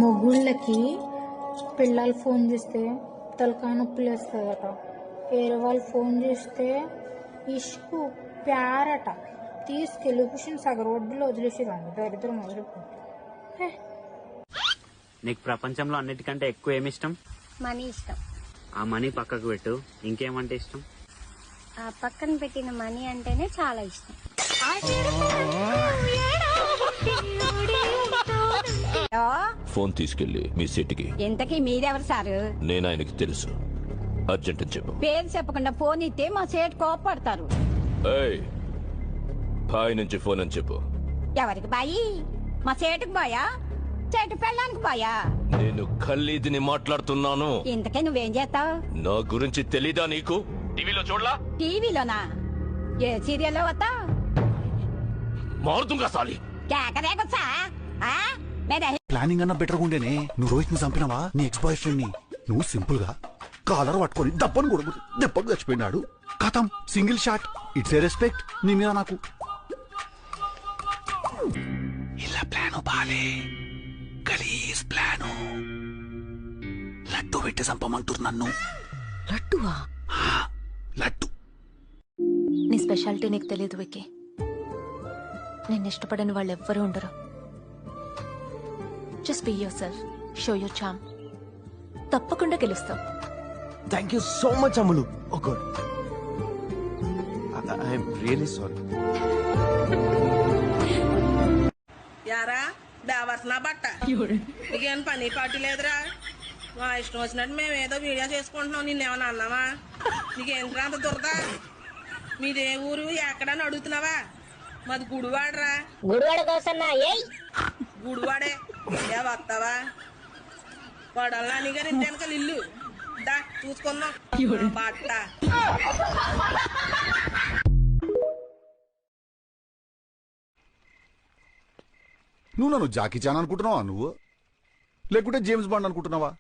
మొగుళ్ళకి పిల్లలు ఫోన్ చేస్తే తలకాయ నొప్పులు వేస్తుందట. వేరే వాళ్ళు ఫోన్ చేస్తే ఇష్కు ప్యారట. తీసుకెళ్ళి కూర్చుని సగం రోడ్డులో వదిలేసేదాన్ని. దరిద్రం వదిలిపోతుంది. నీకు ప్రపంచంలో అన్నిటికంటే ఎక్కువ ఏమి ఇష్టం? మనీ ఇష్టం. ఆ మనీ పక్కకు పెట్టు, ఇంకేమంటే ఇష్టం? ఆ పక్కన పెట్టిన మనీ అంటేనే చాలా ఇష్టం. ఫోన్ తీసుకెళ్లి మీ సీటుకి. ఇంతకీ మీరెవరు సారు? నేను ఆయనకి తెలుసు. అర్జెంట్ అని చెప్పు. పేరు చెప్పకుండా ఫోన్ ఇస్తే మా సేటు కోపడతారు. ఏయ్, బాయ్ నుంచి ఫోన్ అని చెప్పు. ఎవరికి బాయి? మా సేటుకు బాయా? చెట్టు పెళ్ళానికి బాయా? నేను ఖల్లీదిని మాట్లాడుతున్నాను. ఇంతకీ నువ్వేం చేస్తావు? నా గురించి తెలీదా నీకు? టీవీలో చూడలా? టీవీలోనా? ఏ సీరియల్లో వస్తా? మారుతుంగా సాలి. కేకరేకొచ్చా? ప్లానింగ్ అన్న బెటర్ ఉండేనే. నువ్వు రోహిత్ ని చంపినావా? నీ ఎక్స్ బాయ్ ఫ్రెండ్ ని. నువ్వు సింపుల్ గా కాలర్ పట్టుకొని దప్పని కూడా దెబ్బకు చచ్చిపోయినాడు. కథం, single shot. It's a respect నీ మీద నాకు. ఇలా ప్లాను బాలే, గలీజ్ ప్లాను. లడ్డు పెట్టి చంపమంటారు నన్ను. లడ్డువా? లడ్డు. నీ స్పెషాలిటీ నీకు తెలియదు విక్కీ. నేను ఇష్టపడని వాళ్ళు ఎవ్వరూ ఉండరు. Just be yourself, show your charm. తప్పకుండా గెలుస్తావు. Thank you so much Ammulu. Oh god, I'm really sorry. యారా దేవరసన బట్ట నీకేం పని పార్టీ లేదురా? మా ఇష్టం వచ్చినట్టు మేము ఏదో వీడియో చేసుకుంటున్నాం. నిన్నేమన్నా అన్నావా? నీకేంట్రా అంత దురద? మీదే ఊరు ఎక్కడని అడుగుతున్నావా? మాది గుడివాడరా. గుడివాడ కోసం గుడివాడే. ఏ వస్తావా? వాడల్లా నీ గారి ఇంటి వెనకాల ఇల్లు దా చూసుకుందాం. బట్ట నువ్వు నన్ను జాకీ చాన్ అనుకుంటున్నావా? నువ్వు లేకుంటే జేమ్స్ బాండ్ అనుకుంటున్నావా?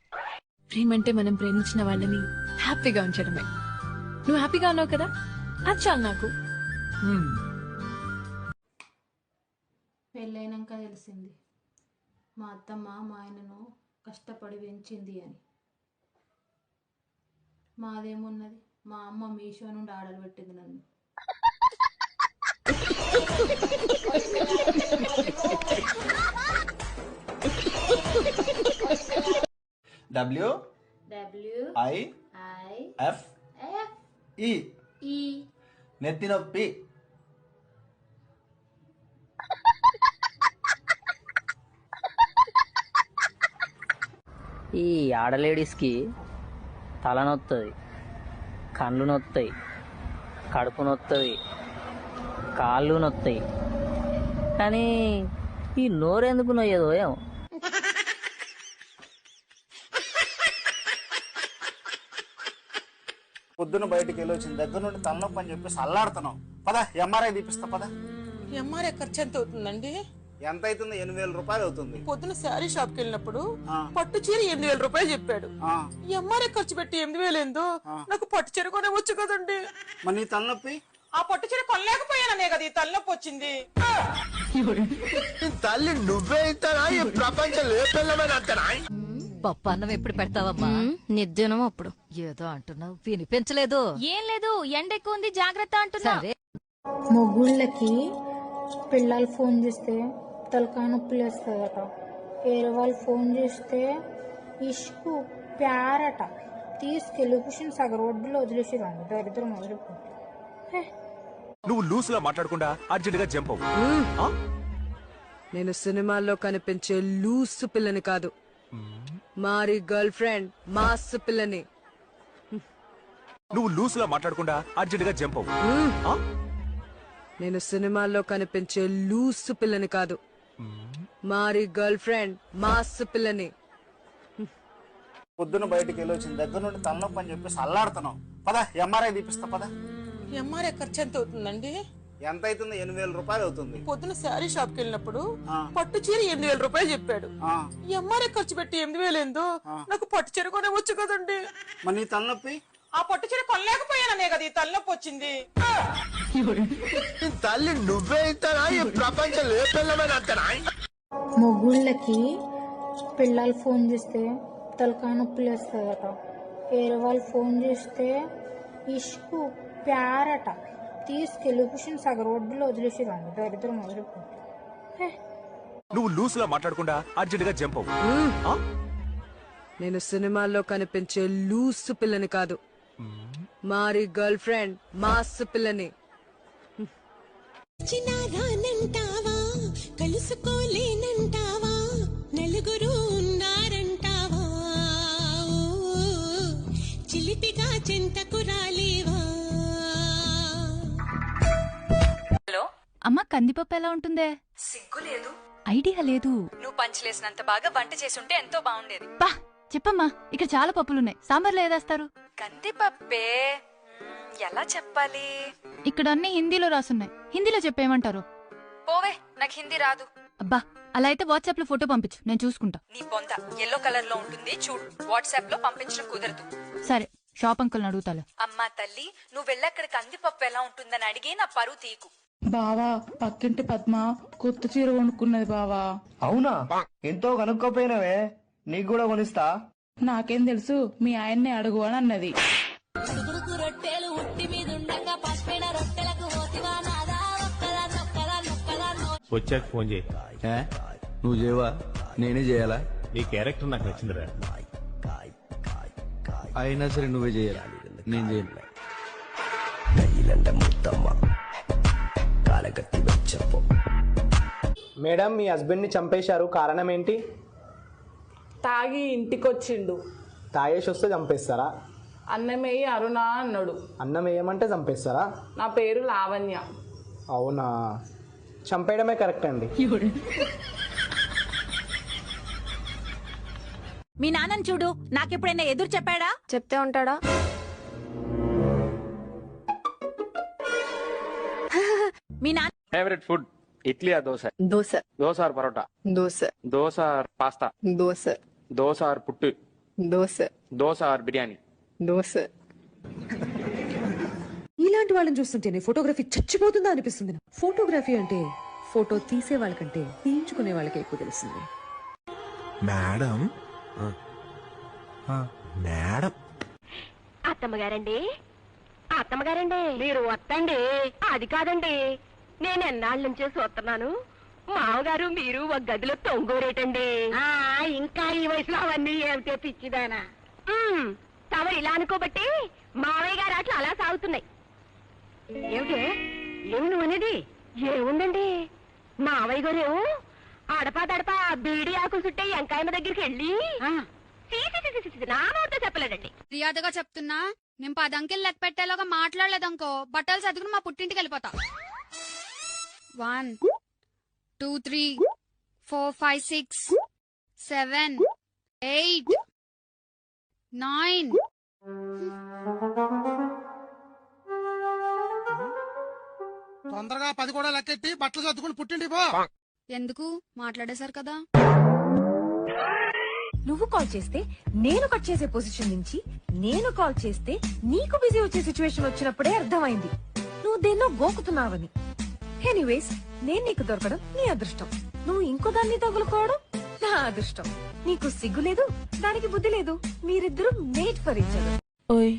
ప్రేమంటే మనం ప్రేమించిన వాళ్ళని హ్యాపీగా ఉంచడమే. నువ్వు హ్యాపీగా ఉన్నావు కదా, అది చాలు నాకు. పెళ్ళైనాక తెలిసింది మా అత్తమ్మ మా ఆయనను కష్టపడి పెంచింది అని. మాదేమున్నది, మా అమ్మ మీషో నుండి ఆర్డర్ పెట్టింది నన్ను. WIFE నెత్తి నొప్పి. ఈ ఆడలేడీస్కి తల నొత్తది, కళ్ళు నొత్తాయి, కడుపు నొత్తది, కాళ్ళు నొత్తాయి, కానీ ఈ నోరెందుకు నొయ్యదో ఏమో. పొద్దున బయటికి వెళ్ళి వచ్చిన దగ్గర నుండి తలనొప్పి అని చెప్పేసి అల్లాడుతున్నావు. పద ఎంఆర్ఐ తీపిస్తా పద. ఎంఆర్ఐ ఖర్చు ఎంత అవుతుందండి? ఎంత అవుతుంది? 8,000 రూపాయలు అవుతుంది. పొద్దున శారీ షాప్ కి వెళ్ళినప్పుడు పట్టు చీర 8,000 రూపాయలు చెప్పాడు. ఎంఆర్ఐ ఖర్చు పెట్టి 8,000 ఏందో? నాకు పట్టు చీర కొనేవచ్చు కదండి. మరి నీ తలనొప్పి? ఆ పట్టు చీర కొనలేకపోయాననే కదా ఈ తలనొప్పి వచ్చింది. తల్లి నువ్వే ఇస్తానా? ఈ ప్రపంచం ఏ పిల్లమైన అంతనా? పప్పు అన్నం ఎప్పుడు పెడతావమ్మా? నిర్జనం అప్పుడు. ఏదో అంటున్నావు, వినిపించలేదు. ఏం లేదు, ఎండ ఎక్కువ ఉంది, జాగ్రత్త అంటున్నా. మొగుళ్ళకి పిల్లలు ఫోన్ చేస్తే తలకాయ నొప్పులు వేస్తుందట. వేరే వాళ్ళు ఫోన్ చేస్తే ఇష్కు ప్యారట. తీసుకెళ్ళి కూర్చుని సగం రోడ్డులో వదిలేసేదాన్ని. దరిద్రం వదిలిపోతుంది. నువ్వు లూస్ గా మాట్లాడకుండా అర్జెంట్ గా జంప్ అవ్వు. నేను సినిమాల్లో కనిపించే లూస్ పిల్లని కాదు, మారి గర్ల్ ఫ్రెండ్ మాస్ పిల్లని. నువ్వు లూస్ గా మాట్లాడకుండా అర్జెంట్ గా జంప్ అవ్వు. నేను సినిమాల్లో కనిపించే లూస్ పిల్లని కాదు, మారి గర్ల్ ఫ్రెండ్ మాస్ పిల్లని. పొద్దున బయటికి వెళ్ళి వచ్చిన దగ్గర నుండి తలనొప్పి అని చెప్పేసి అల్లాడుతున్నావు. పద ఎంఆర్ఐ తీపిస్తా పద. ఎంఆర్ఐ ఖర్చు ఎంత అవుతుందండి? ఎంత అవుతుంది? 8,000 రూపాయలు అవుతుంది. పొద్దున శారీ షాప్ కి వెళ్ళినప్పుడు పట్టు చీర 8,000 రూపాయలు చెప్పాడు. ఎంఆర్ఐ ఖర్చు పెట్టి 8,000 ఏందో? నాకు పట్టు చీర కొనేవచ్చు కదండి. మరి నీ తలనొప్పి? ఆ పట్టు చీర కొనలేకపోయాననే కదా ఈ తలనొప్పి వచ్చింది. తల్లి నువ్వే ఇస్తానా? ఈ ప్రపంచం ఏ పిల్లమైన అంతనా? మొగుళ్ళకి పిల్లలు ఫోన్ చేస్తే తలకాయ నొప్పులు వేస్తాయట. వేరే వాళ్ళు ఫోన్ చేస్తే ఇష్కు ప్యారట తీసుకెళ్ళి కుషన్ సగ రోడ్డులో వదిలేసిరండి. దరిద్రం వదిలిపోతుంది. నువ్వు లూస్ లా మాట్లాడకుండా అర్జెంట్ గా జంప్ అవ్వు. నేను సినిమాల్లో కనిపించే లూస్ పిల్లని కాదు, మారి గర్ల్ ఫ్రెండ్ మాస్ పిల్లని. కలుసుకోలేనంటావా, నలుగురు ఉన్నారంటావా, చిలిపిగా చెంతకు రాలేవా. హలో అమ్మ, కందిపప్పు ఎలా ఉంటుందే? సిగ్గు లేదు, ఐడియా లేదు. నువ్వు పంచలేసినంత బాగా వంట చేసుంటే ఎంతో బాగుండేది. బా చెప్పమ్మా, ఇక్కడ చాలా పప్పులున్నాయి. సాంబార్లో ఏదేస్తారు? కందిపప్పే. ఎలా చెప్పాలి? ఇక్కడ అన్ని హిందీలో రాసున్నాయి. హిందీలో చెప్పేయమంటారు? పోవే, నాకు హిందీ రాదు. అబ్బా, అలా అయితే వాట్సాప్ లో ఫోటో పంపించు, నేను చూసుకుంటా. నీ బొంద ఎల్లో కలర్ లో ఉంటుంది చూడు. వాట్సాప్ లో పంపించడం కుదరదు. సరే, షాప్ అంకుల్ని అడుగుతాలే. అమ్మా తల్లి, నువ్వు వెళ్ళక్కడ కందిపప్పు ఎలా ఉంటుందని అడిగి నా పరువు తీకు. బావా, పక్కింటి పద్మ కొత్త చీర కొనుక్కున్నది బావా. అవునా? ఎంతో కనుక్కోపోయినవే, నీకు కూడా కొనిస్తా. నాకేం తెలుసు, మీ ఆయన్నే అడుగు అని అన్నది. రొట్టెలు ఉట్టి మీద ఉండగా పసిపిన రొట్టెలకు పోతివా నాదా, ఒక్కలా నొక్కలా నొక్కలా వచ్చాక ఫోన్ చేయి. నువ్వు చేయవా? నేనే చేయాలా? నీ క్యారెక్టర్ నాకు నచ్చిందిరా. అయినా సరే నువ్వే చేయాలి, నేను చేయను. మేడం, మీ హస్బెండ్ ని చంపేశారు, కారణం ఏంటి? తాగి ఇంటికొచ్చిండు. తాగేసి వస్తే చంపేస్తారా? అన్నమేయి అరుణ అన్నాడు. అన్నం వేయమంటే చంపేస్తారా? నా పేరు లావణ్య. అవునా? చంపేయడమే కరెక్ట్ అండి. మీ నాన్నని చూడు, నాకెప్పుడైనా ఎదురు చెప్పాడా? చెప్తే ఉంటాడా? మీ నాన్న ఫేవరెట్ ఫుడ్ ఇడ్లీ ఆ dosa? Dosa. Dosa or parotta? Dosa. Dosa or pasta? Dosa. Dosa or puttu? Dosa. Dosa or biryani? Dosa. ఇలాంటి వాళ్ళని చూస్తుంటేనే ఫోటోగ్రఫీ చచ్చిపోతుందా అనిపిస్తుంది. ఫోటోగ్రఫీ అంటే ఫోటో తీసే వాళ్ళకంటే తీయించుకునే వాళ్ళకి ఎక్కువ తెలుస్తుంది. మేడం మేడం అత్తమ్మగారండి, అత్తమ్మగారండి, మీరు వస్తండి. అది కాదండి, నేను ఎన్నాళ్ళ నుంచే చూస్తున్నాను. మామగారు మీరు ఒక గదిలో తొంగోరేటండి. ఇంకా ఈ వయసులో అవన్నీ ఏమిటే పిచ్చిదానా. తమరు ఇలా అనుకోబట్టి మావయ్య గారు అట్లా అలా సాగుతున్నాయి. ఏమిటే ఏమి నువ్వు అనేది? ఏముందండి, మావయ్య గారు అడపా దడపా బీడి ఆకులు చుట్టే ఎంకాయమ్మ దగ్గరికి వెళ్ళి నా నోటితో చెప్పలేదండి. మర్యాదగా చెప్తున్నా, నేను 10 అంకెలు లెక్క పెట్టేలాగా మాట్లాడలేదనుకో, బట్టలు చదువుకుని మా పుట్టింటికి వెళ్ళిపోతా. 1 2 3 4 5 6 7 8 9. తొందరగా 10 కూడా లెక్కెట్టి బట్టలు చదువుకుని పుట్టింటి పో. ఎందుకు మాట్లాడేశారు కదా. నువ్వు కాల్ చేస్తే నేను కట్ చేసే పొజిషన్ నుంచి నేను కాల్ చేస్తే నీకు బిజీ వచ్చే సిచ్యువేషన్ వచ్చినప్పుడే అర్థమైంది నువ్వు దేన్నో గోకుతున్నావని. ఎనీవేస్, నేను నీకు దొరకడం నీ అదృష్టం, నువ్వు ఇంకో దాన్ని తగులుకోవడం నా అదృష్టం. నీకు సిగ్గు లేదు, దానికి బుద్ధి లేదు. మీరిద్దరూ మేడ్ ఫర్ ఈచ్ అదర్. ఓయ్,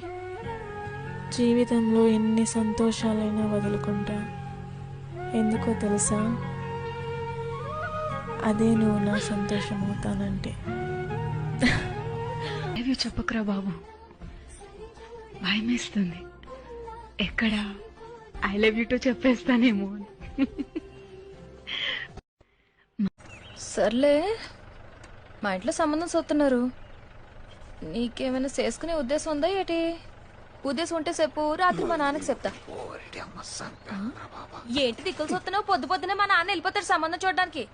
జీవితంలో ఎన్ని సంతోషాలైనా వదులుకుంటా. ఎందుకో తెలుసా? అదే నువ్వు నా సంతోషం అవుతానంటే. ఏవి చెప్పకురా బాబు, భయమేస్తుంది. ఎక్కడ ఐ లవ్ యూ టు చెప్పేస్తానేమో. సర్లే, మా ఇంట్లో సంబంధం చూస్తున్నారు. నీకేమైనా చేసుకునే ఉద్దేశం ఉందా ఏటి? ఉద్దేశం ఉంటే చెప్పు, రాత్రి మా నాన్నకి చెప్తా. ఏంటి దిక్కులు చూస్తున్నావు? పొద్దు పొద్దునే మా నాన్న వెళ్ళిపోతాడు సంబంధం చూడడానికి.